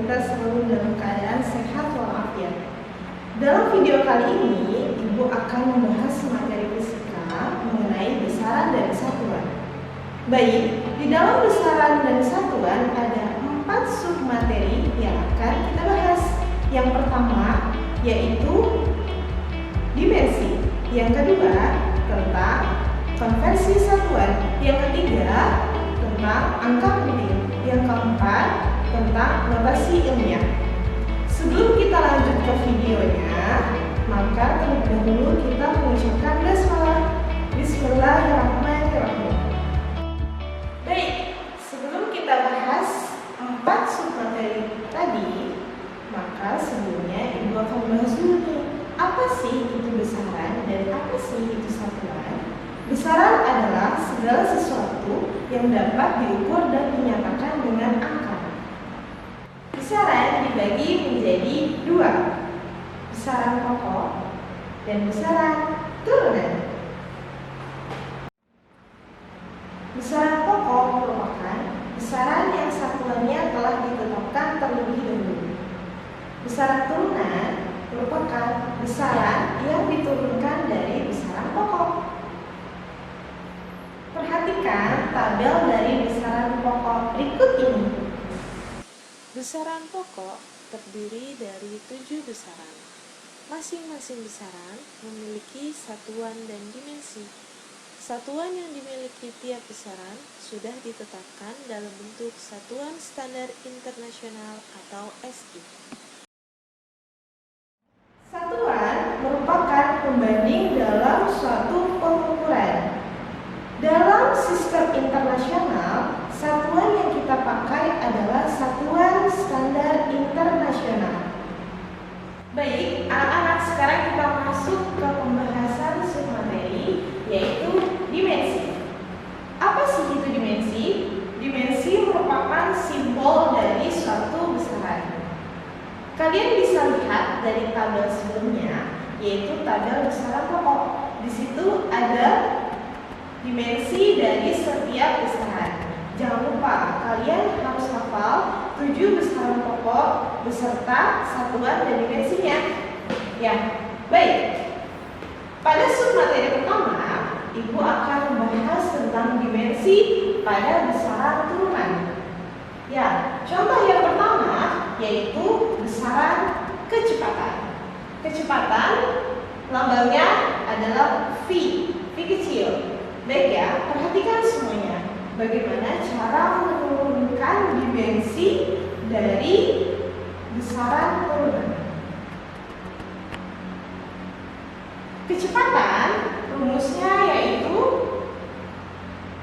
kita selalu dalam keadaan sehat walafiat. Dalam video kali ini, Ibu akan membahas materi fisika mengenai besaran dan satuan. Baik, di dalam besaran dan satuan ada 4 submateri yang akan kita bahas. Yang pertama yaitu dimensi, yang kedua tentang konversi satuan, yang ketiga tentang angka penting, yang keempat tentang notasi ilmiah. Sebelum kita lanjut ke videonya, maka terlebih dahulu kita mengucapkan basmalah. Bismillahirrahmanirrahim. Baik, sebelum kita bahas 4 submateri tadi, maka sebelumnya Ibu akan membahas dulu nih, apa sih itu besaran dan apa sih itu satuan? Besaran adalah segala sesuatu yang dapat diukur dan dinyatakan dengan angka. Besaran dibagi menjadi 2, besaran pokok dan besaran turunan. Besaran pokok merupakan besaran yang satuannya telah ditetapkan terlebih dahulu. Besaran turunan merupakan besaran yang diturunkan dari besaran pokok. Perhatikan tabel dari besaran pokok berikut ini. Besaran pokok terdiri dari 7 besaran. Masing-masing besaran memiliki satuan dan dimensi. Satuan yang dimiliki tiap besaran sudah ditetapkan dalam bentuk Satuan Standar Internasional atau SI. Satuan merupakan pembanding dalam suatu pengukuran. Dalam sistem internasional, satuan yang kita pakai adalah Satuan Standar Internasional. Baik, anak-anak, sekarang kita masuk ke pembahasan submateri, yaitu dimensi. Apa sih itu dimensi? Dimensi merupakan simbol dari suatu besaran. Kalian bisa lihat dari tabel sebelumnya, yaitu tabel besaran pokok. Di situ ada dimensi dari setiap besaran. Jangan lupa, kalian harus hafal 7 besaran pokok beserta satuan dan dimensinya. Ya, baik. Pada submateri pertama, Ibu akan membahas tentang dimensi pada besaran turunan. Ya, contoh yang pertama yaitu besaran kecepatan. Kecepatan lambangnya adalah V kecil. Baik ya, perhatikan semuanya. Bagaimana cara menurunkan dimensi dari besaran turunan. Kecepatan rumusnya yaitu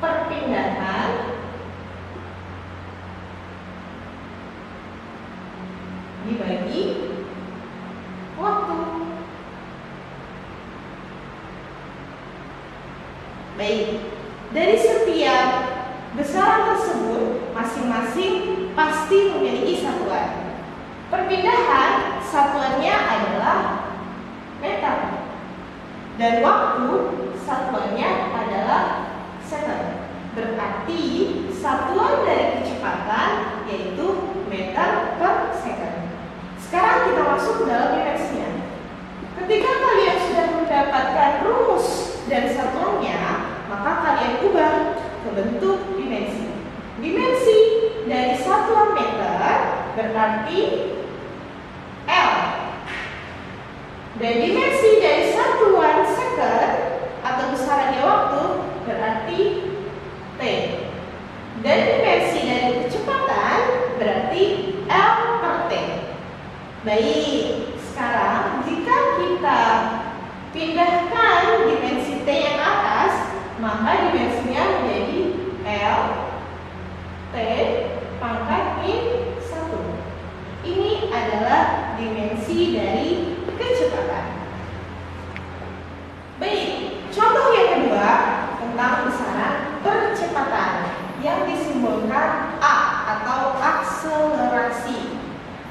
perpindahan dibagi waktu. Baik, dari setiap besaran tersebut masing-masing pasti memiliki satuan. Perpindahan satuannya adalah meter dan waktu satuannya adalah second. Berarti satuan dari kecepatan yaitu meter per second. Sekarang kita masuk dalam dimensinya. Ketika kalian sudah mendapatkan rumus dan satuannya, maka kalian ubah ke bentuk dimensi. Dimensi dari satuan meter berarti L. Dan dimensi dari satuan second atau besarannya waktu berarti T. Dan dimensi dari kecepatan berarti L per T. Baik, sekarang jika kita pindahkan dimensi T yang atas, maka dimensinya menjadi L T pangkat min 1. Ini adalah dimensi dari kecepatan. Baik, contoh yang kedua tentang besaran percepatan yang disimbolkan A atau akselerasi.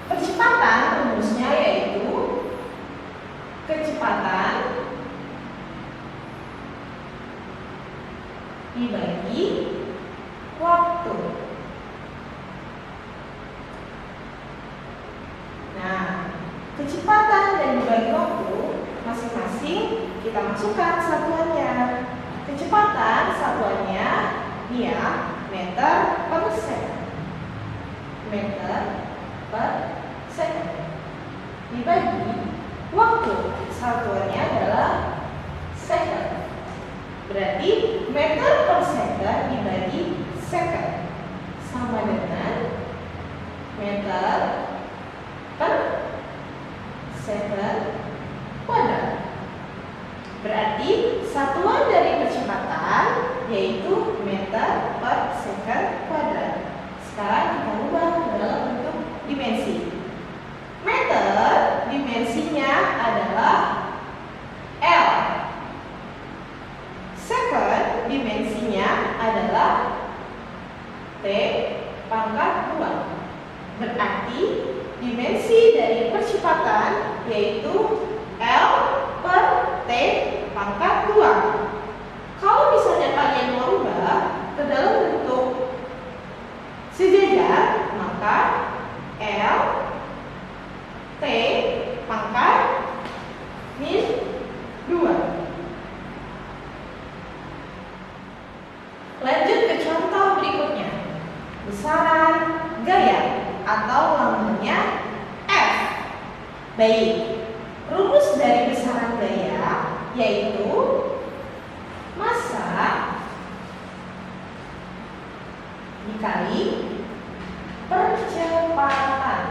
Percepatan rumusnya yaitu kecepatan dibagi waktu. kecepatan dan dibagi waktu, masing-masing kita masukkan satuannya. Kecepatan satuannya dia meter per second. Meter per second. Dibagi waktu, satuannya adalah second. Berarti meter per second dibagi second sama dengan meter per second kuadrat. Berarti satuan dari kecepatan yaitu meter per second kuadrat. Sekarang kita ubah dalam bentuk dimensi. Meter dimensinya adalah L. Second dimensinya adalah T pangkat 2. Berarti dimensi dari percepatan yaitu L per T pangkat 2. Kalau misalnya kalian mau ubah ke dalam bentuk sejajar, maka L T pangkat min 2. Lanjut ke contoh berikutnya. Besaran gaya atau lambangnya F. Baik, rumus dari besaran gaya yaitu massa dikali percepatan.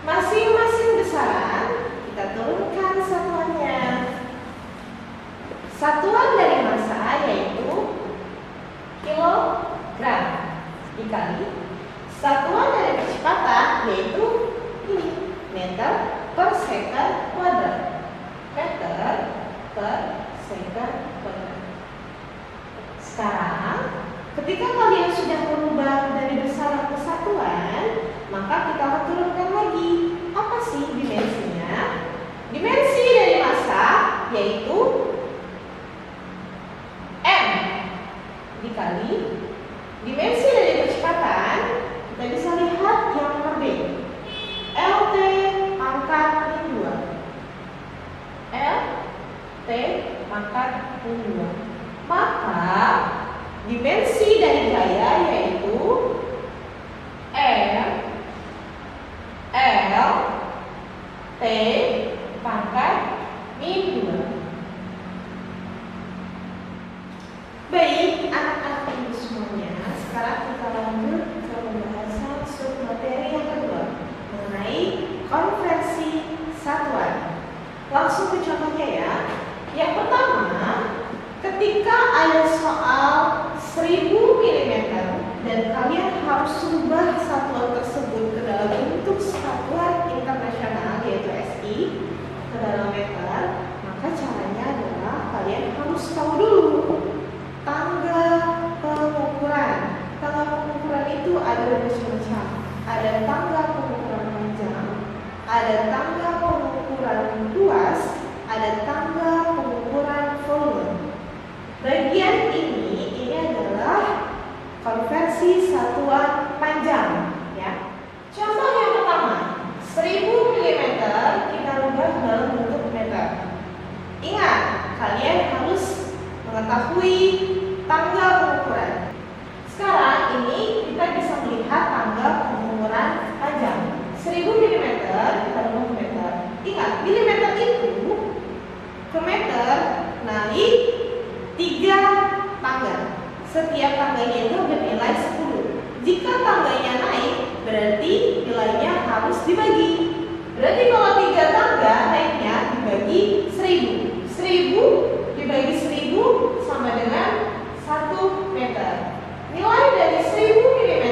Masing-masing besaran kita turunkan satuannya. Satuan dari massa yaitu kilogram dikali satuan dari kecepatan yaitu ini meter per second kuadrat. Meter per second kuadrat. Sekarang ketika kalian sudah merubah dari besaran ke satuan, maka kita akan turunkan lagi. Apa sih dimensinya? Dimensi dari massa yaitu M dikali dimensi dari kecepatan. Kita bisa lihat yang nomor B, LT pangkat min 2. LT pangkat min 2. Maka dimensi dari gaya yaitu M L T pangkat min 2. Baik, anak-anak ibu semuanya, sekarang kita lanjut ke pembahasan submateri yang kedua mengenai konversi satuan. Langsung ke contohnya ya. Yang pertama, ketika ada soal 1000 mm dan kalian harus ubah satuan tersebut ke dalam bentuk satuan internasional yaitu SI ke dalam meter, maka caranya adalah kalian harus tahu dulu tangga pengukuran. Tangga pengukuran itu ada macam-macam. Ada tangga pengukuran panjang, ada tangga pengukuran luas, ada tangga pengukuran volume. Bagian ini adalah konversi satuan panjang ya. Contoh yang pertama, 1000 mm kita rubah dalam bentuk meter. Ingat, kalian harus mengetahui tangga pengukuran. Sekarang ini kita bisa melihat tangga pengukuran panjang. 1000 mm kita rubah ke meter. Ingat, milimeter itu ke meter naik 3 tangga. Setiap tangganya itu bernilai 10. Jika tangganya naik, berarti nilainya harus dibagi. Berarti kalau 3 tangga naiknya dibagi 1000. 1000 dibagi 1000 sama dengan 1 meter. Nilai dari 1000 mm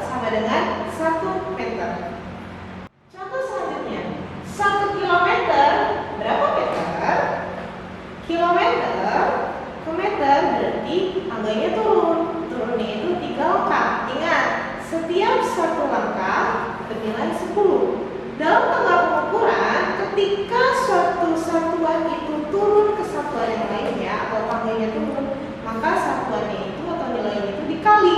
sama dengan 1 meter. Contoh selanjutnya, 1 kilometer berapa meter? Kilometer ke meter berarti tangganya turun. Turunnya itu 3 langkah. Ingat, setiap 1 langkah bernilai 10. Dalam tangga pengukuran, ketika suatu satuan itu turun ke satuan yang lainnya atau tangganya turun, maka satuannya itu atau nilainya itu dikali.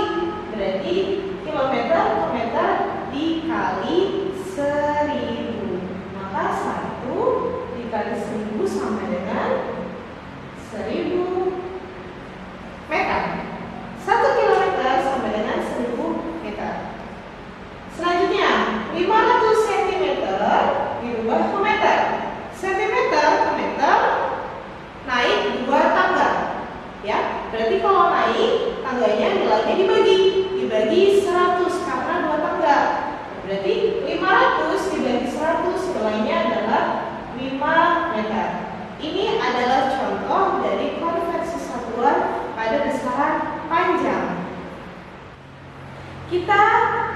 Kita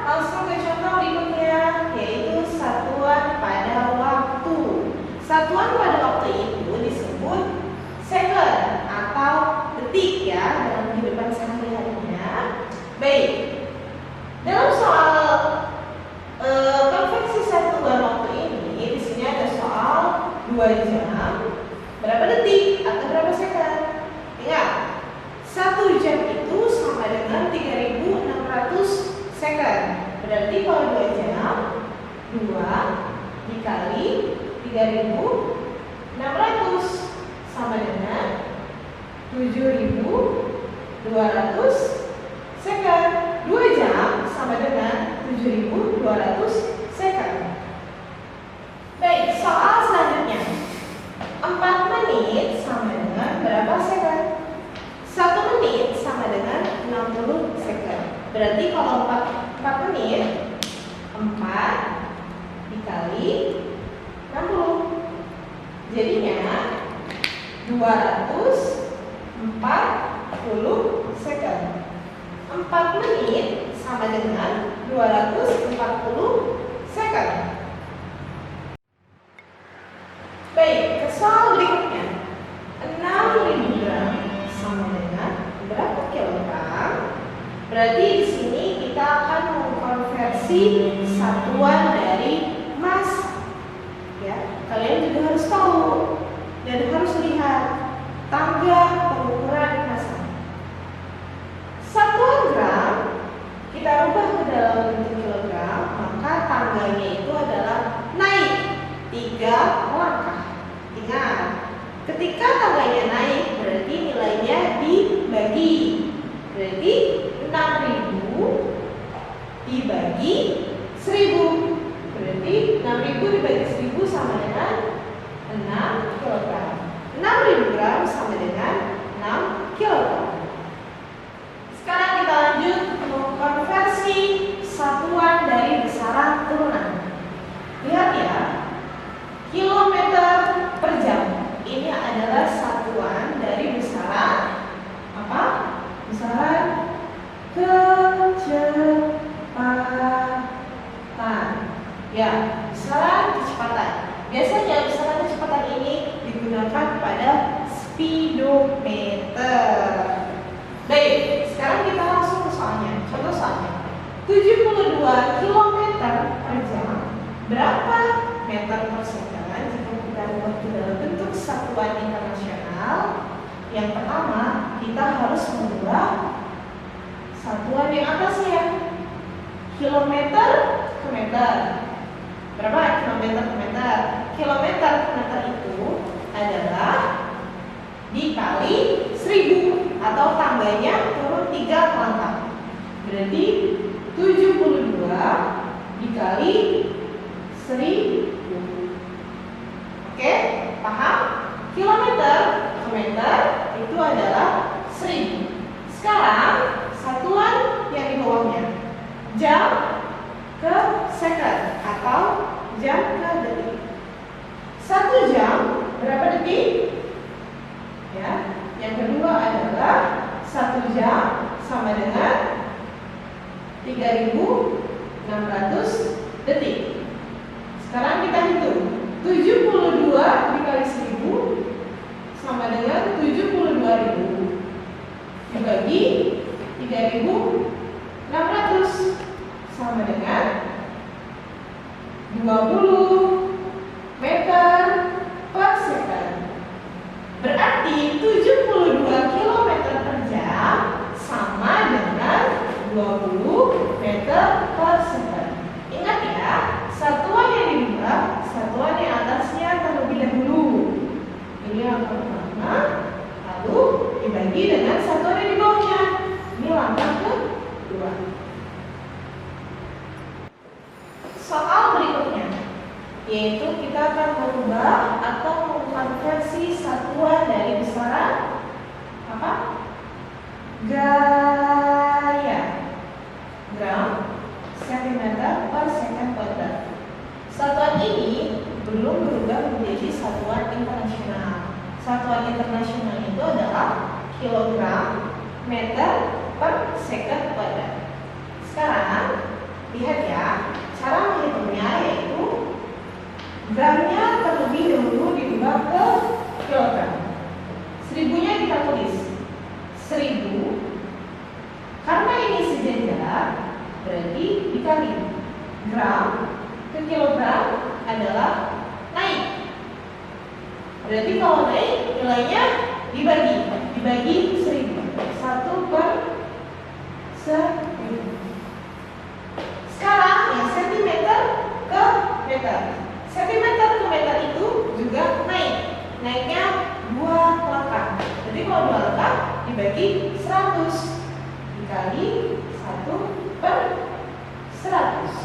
langsung ke contoh berikutnya, yaitu satuan pada waktu. Satuan pada waktu itu disebut second atau detik ya dalam kehidupan sehari-harinya. Baik, dalam soal konvensi satuan waktu ini, di sini ada soal 2 jam, berapa detik atau berapa second? Ingat, 1 jam itu sama dengan 3.600 second. Berarti kalau 2 jam, 2 dikali 3.600 sama dengan 7.200 second. 2 jam sama dengan 7.200 second. Baik, soal selanjutnya. 4 menit sama dengan berapa second? 1 menit sama dengan 60 second. Berarti kalau 4 menit, 4 dikali 60. Jadinya 240 second. 4 menit sama dengan 240 second. Baik, ke soal berikutnya. 6.000 gram sama dengan berapa kilogram? Berarti di sini kita akan mengkonversi satuan dari massa. Ya, kalian juga harus tahu dan harus lihat tangga pengukuran massa. Satuan gram kita rubah ke dalam bentuk kilogram, maka tangganya itu adalah naik 3 langkah. Ingat, ketika tangganya naik berarti nilainya dibagi. Berarti 6.000 dibagi 1.000. Berarti 6.000 dibagi 1.000 sama dengan 6 kg. 6.000 gram sama dengan 6 kg. Sekarang kita lanjut mengkonversi satuan dari besaran turunan. Lihat ya, kilometer per jam. Ini adalah satuan dari besaran apa? Besaran kecepatan. Ya, besaran kecepatan. Biasanya besaran kecepatan ini digunakan pada speedometer. Baik, sekarang kita langsung ke soalnya. Contoh soalnya. 72 km per jam. Berapa meter per second? Jika kita buat ke dalam bentuk satuan internasional, yang pertama kita harus mengubah satuan yang atasnya, kilometer ke meter. Berapa kilometer ke meter? Kilometer ke meter itu adalah dikali 1.000 atau tangganya turun 3 langkah. Berarti 72 dikali 1.000. Oke, paham? Kilometer ke meter itu adalah 1.000. Sekarang satuan yang di bawahnya, jam ke second atau jam ke detik. 1 jam berapa detik? Ya, yang kedua adalah 1 jam sama dengan 3.600 detik. Sekarang kita hitung. 72 dikali 1.000 sama dengan 72.000 dibagi 3.600 sama dengan 20 meter per second. Berarti 72 km per jam sama dengan 20 meter per second. Ingat ya, satuan yang diubah, satuan yang atasnya terlebih dahulu. Ini yang pertama, lalu dibagi dengan satuan yang di bawahnya. Ini langkah kedua. Soal berikutnya, yaitu kita akan merubah atau mengkonversi satuan dari besaran apa? Gaya. Gram sentimeter per second kuadrat. Satuan ini belum berubah menjadi satuan internasional. Satuan internasional itu adalah kilogram meter per second kuadrat. Sekarang Gramnya terlebih dahulu diubah ke kilogram. 1000-nya kita tulis 1000. Karena ini sejajar, berarti dikali. Gram ke kilogram adalah naik. Berarti kalau naik nilainya dibagi 1000. 1/1000. Sekarang yang sentimeter ke meter. Sentimeter ke meter itu juga naik. Naiknya 2 langkah. Jadi kalau 2 langkah dibagi 100 dikali 1/100.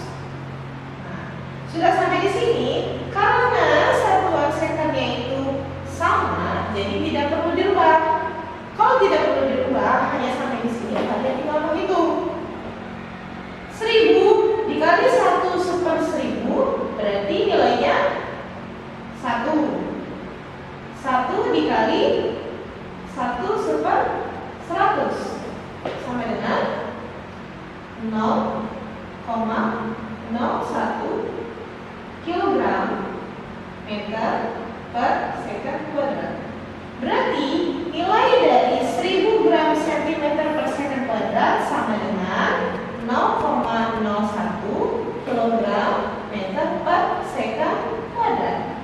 Nah, sudah sampai di sini. Karena satuan sekonnya itu sama, jadi tidak perlu dirubah. Kalau tidak perlu dirubah, hanya sampai di sini kalian tinggal menghitung. 1000 dikali 1/1000 berarti nilainya 1. 1 dikali 1/100 sama dengan 0,01 kilogram meter per second kuadrat. Berarti nilai dari 1000 gram centimeter per second kuadrat sama dengan 0,01 kilogram meter per second kuadrat.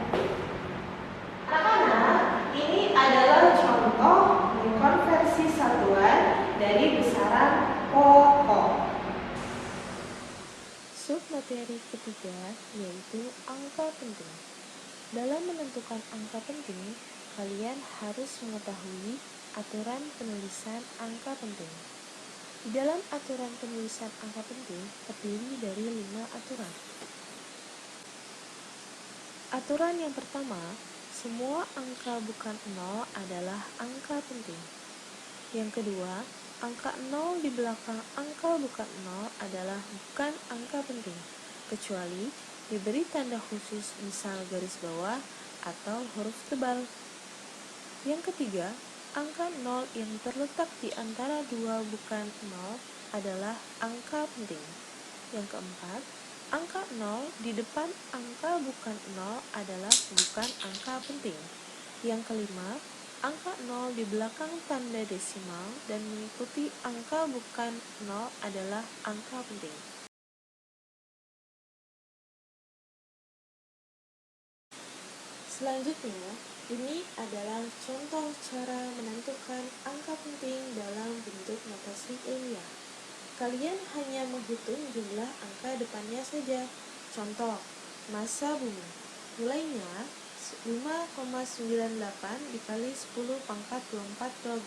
Anak-anak, ini adalah contoh mengkonversi satuan dari besaran pokok. Submateri ketiga yaitu angka penting. Dalam menentukan angka penting, kalian harus mengetahui aturan penulisan angka penting. Di dalam aturan penulisan angka penting terdiri dari 5 aturan. Aturan yang pertama, semua angka bukan 0 adalah angka penting. Yang kedua, angka 0 di belakang angka bukan 0 adalah bukan angka penting, kecuali diberi tanda khusus misal garis bawah atau huruf tebal. Yang ketiga, angka 0 yang terletak di antara dua bukan 0 adalah angka penting. Yang keempat, angka 0 di depan angka bukan 0 adalah bukan angka penting. Yang kelima, angka 0 di belakang tanda desimal dan mengikuti angka bukan 0 adalah angka penting. Selanjutnya, ini adalah contoh cara menentukan angka penting dalam bentuk notasi ilmiah. Kalian hanya menghitung jumlah angka depannya saja. Contoh, massa bumi. Nilainya 5,98 dikali 10 pangkat 24 kg.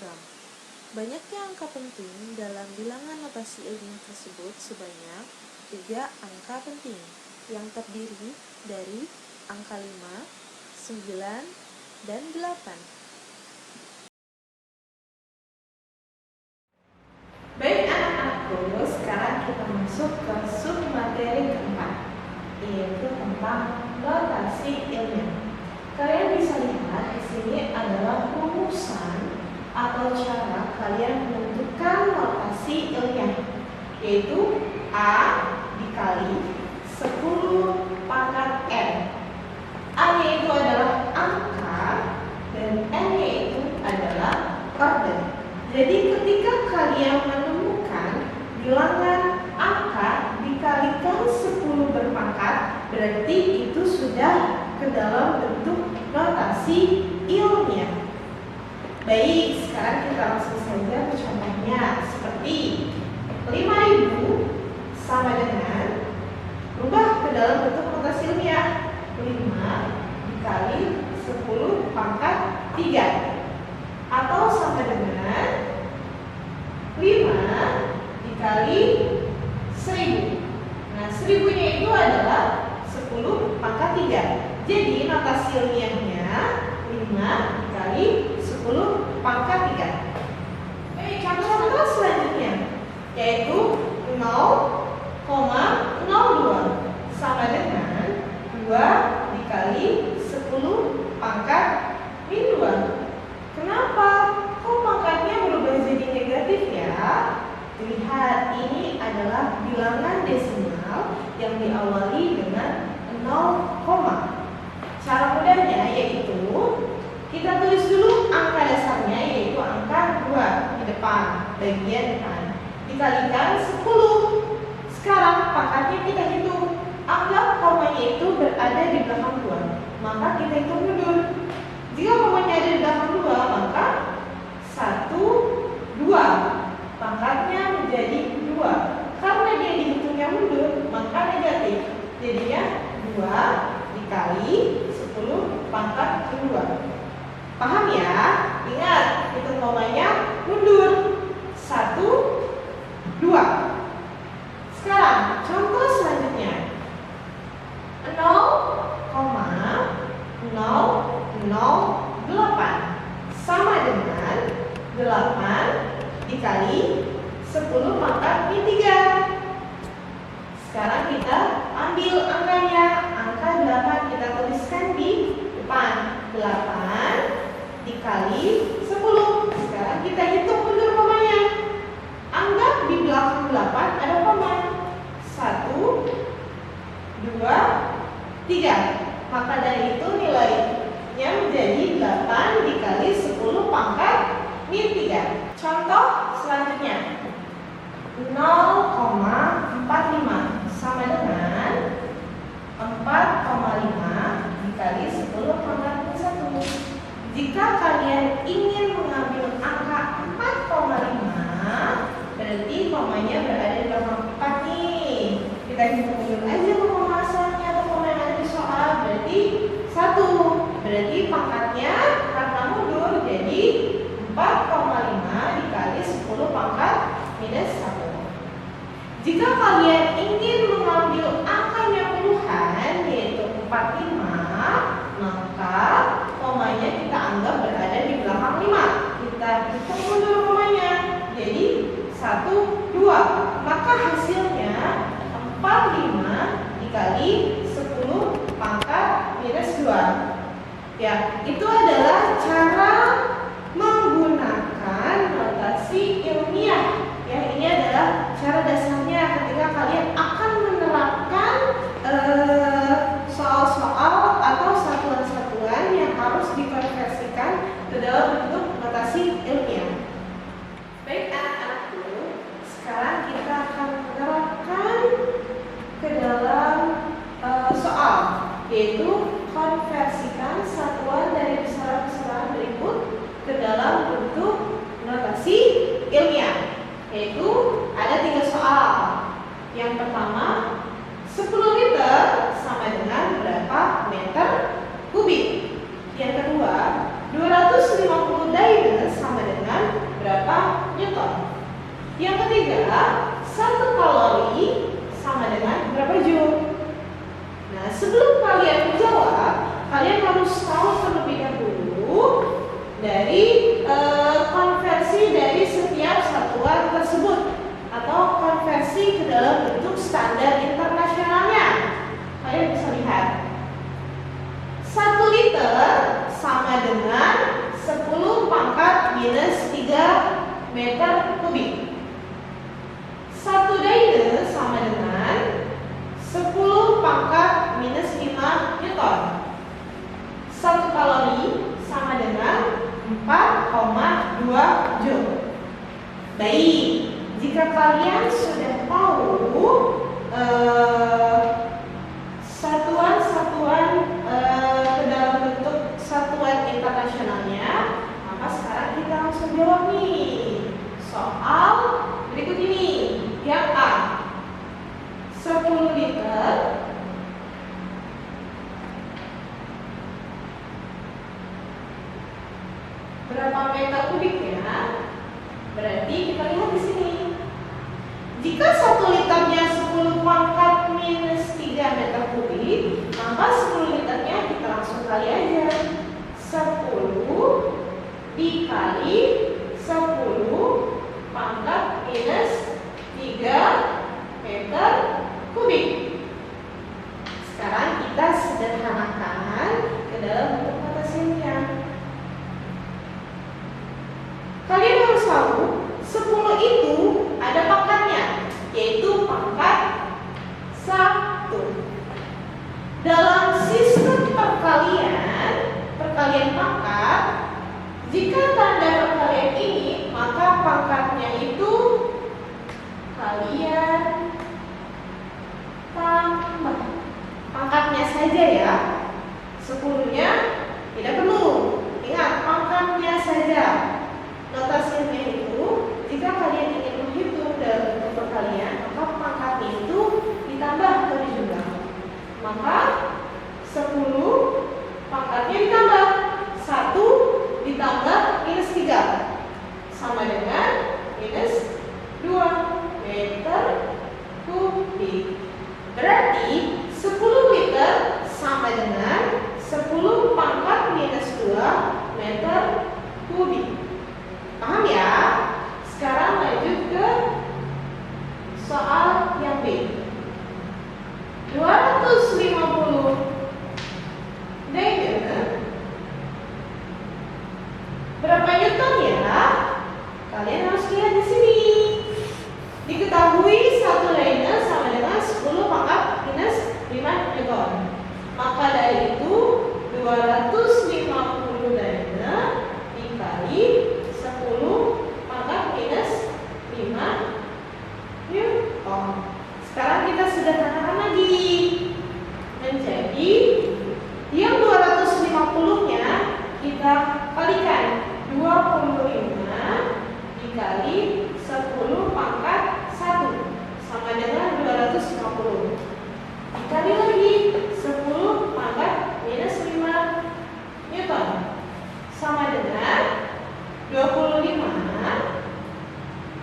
Banyaknya angka penting dalam bilangan notasi ilmiah tersebut sebanyak 3 angka penting yang terdiri dari angka 5, 9, dan 8. Baik anak-anakku, sekarang kita masuk ke submateri keempat, yaitu tentang notasi ilmiah. Kalian bisa lihat di sini adalah rumusan atau cara kalian menentukan notasi ilmiah, yaitu A dikali 10 pangkat N. A-nya itu adalah angka dan N-nya itu adalah order. Jadi ketika kalian menemukan bilangan angka dikalikan 10 berpangkat, berarti itu sudah ke dalam bentuk notasi ilmiah. Baik, sekarang kita langsung saja ke contohnya. Seperti 5.000 sama dengan, rubah ke dalam bentuk notasi ilmiah, 5 dikali 10 pangkat 3, atau sama dengan 5 dikali 1000. Nah, 1000-nya itu adalah 10 pangkat 3. Jadi notasi ilmiahnya 5 dikali 10 pangkat 3. Baik, contoh selanjutnya yaitu 0,02 sama dengan 2 dikali 10 pangkat min 2. Kenapa? Kok pangkatnya berubah jadi negatif ya? Lihat, ini adalah bilangan desimal yang diawali dengan 0, Cara mudahnya yaitu kita tulis dulu angka dasarnya, yaitu angka 2 di depan, bagian depan, dikalikan 10. Sekarang pangkatnya kita hitung. Anggap komanya itu berada di belakang 2, maka kita hitung mundur. Jika komanya ada di belakang 2, maka 1, 2, pangkatnya menjadi 2. Karena dia dihitungnya mundur, maka negatif. Jadinya 2 dikali 10 pangkat 2. Paham ya? Ingat, hitung komanya mundur. 1, 2. Sekarang contoh selanjutnya. 0,008 sama dengan 8 dikali 10 pangkat min 3. Sekarang kita ambil angkanya. Angka 8 kita tuliskan di depan. 8 dikali 10. Sekarang kita hitung mundur komanya. Anggap di belakang 8 ada koma. 1, 2, 3. Maka dari itu nilainya menjadi 8 dikali 10 pangkat min 3. Contoh selanjutnya. 0,45 sama dengan 4,5 dikali 10 pangkat min 1. Jika kalian ingin mengambil angka 4,5, berarti komanya berada di belakang 4 nih. Kita hitung dulu aja koma asalnya atau koma yang ada di soal. Berarti 1. Berarti pangkatnya karena mundur jadi 4,5 dikali 10 pangkat minus 1. Jika kalian ingin mengambil angkanya puluhan, yaitu 45, maka komanya kita anggap berada di belakang 5. Kita hitung mundur komanya. Jadi 1, 2. Maka hasilnya 45 dikali 10 pangkat minus 2. Ya, itu adalah cara menggunakan notasi ilmiah. Ya, ini adalah cara dasarnya ketika kalian akan menerapkan soal-soal atau satuan-satuan yang harus dikonversikan ke dalam bentuk notasi ilmiah. Baik anak-anakku, sekarang kita akan menerapkan ke dalam soal, yaitu konversikan satuan dari besaran-besaran berikut ke dalam bentuk notasi ilmiah. Yaitu ada 3 soal. Yang pertama, 10 liter sama dengan berapa meter kubik. Yang kedua, 250 Dairy sama dengan berapa Newton. Yang ketiga, 1 kalori sama dengan berapa Joule. Nah, sebelum kalian menjawab, kalian harus tahu terlebih dahulu dari konversi dari setiap satuan tersebut atau konversi ke dalam bentuk standar internasionalnya. Kalian bisa lihat 1 liter sama dengan 10 pangkat minus 3 meter kubik. 1 Dairy sama dengan 10 pangkat minus 5 Newton. 1 kalori sama dengan 4,2 Joule. Baik, jika kalian sudah tahu satuan-satuan ke dalam bentuk satuan internasionalnya, maka sekarang kita langsung jawab nih soal berikut ini. Yang A, 10 liter berapa meter kubiknya? Berarti kita lihat di sini. Jika 1 liternya 10 pangkat minus 3 meter kubik, maka 10 liternya kita langsung kali aja. 10 dikali 10 pangkat minus 3 meter kubik. Sekarang kita sederhanakan ke dalam bentuk notasinya. Kalian harus tahu 10 itu ada pangkatnya, yaitu pangkat 1. Dalam sistem perkalian kita kalikan. 25 dikali 10 pangkat 1 sama dengan 250. Dikali lagi 10 pangkat minus 5 Newton sama dengan 25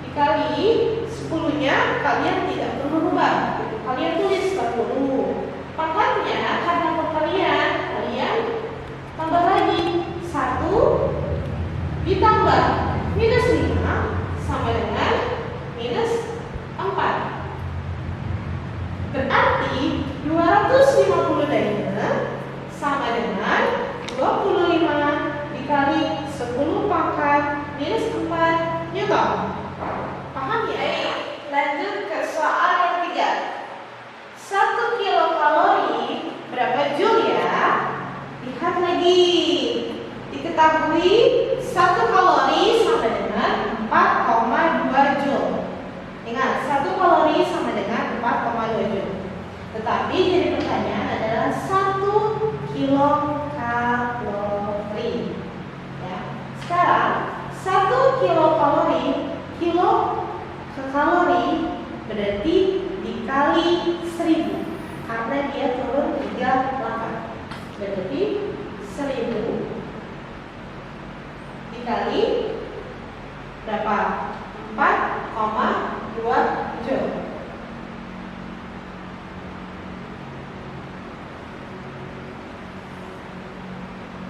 dikali 10-nya kalian tidak perlu rubah. Kalian tulis 40. Pangkatnya karena perkalian, kalian tambah lagi 1 ditambah minus 5 sama dengan minus 4. Berarti 250 Dyna sama dengan 25 dikali 10 pangkat minus 4 Newton. Paham ya? Lanjut ke soal yang ketiga. 1 kilokalori berapa joule ya? Lihat lagi. Diketahui 1 kalori sama dengan 4,2 joule. Ingat, 1 kalori sama dengan 4,2 joule. Tetapi jadi pertanyaan adalah 1 kilokalori. Ya. Sekarang 1 kilokalori, kilo ke kalori berarti dikali 1000 karena dia turun 3 langkah. Berarti 1000 dikali berapa? 4,2 joule.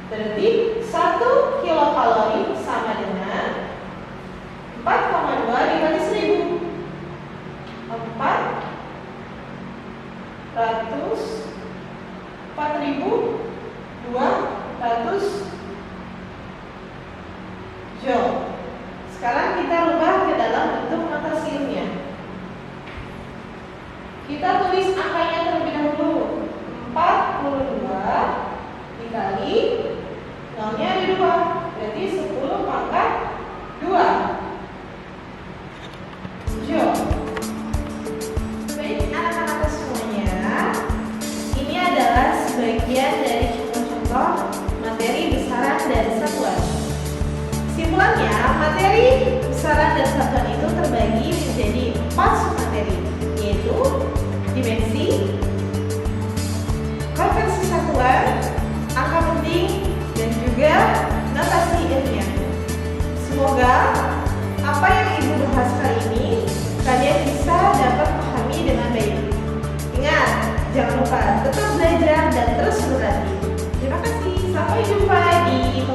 Berarti 1 kilokalori sama dengan 4,2 dikali 1000. 4.200 joule. Sekarang kita rubah ke dalam bentuk notasi ilmiah. Kita tulis angkanya terlebih dahulu. 42 dikali 0-nya ada 2, berarti 10 pangkat 2 joule. Baik anak-anak semuanya, ini adalah sebagian dari contoh-contoh materi besaran dan satuan. Kesimpulannya, materi besaran dan satuan itu terbagi menjadi 4 submateri, yaitu dimensi, konvensi satuan, angka penting, dan juga notasi ilmiah. Semoga apa yang Ibu bahas kali ini kalian bisa dapat pahami dengan baik. Ingat, jangan lupa tetap belajar dan terus berlatih. Terima kasih, sampai jumpa di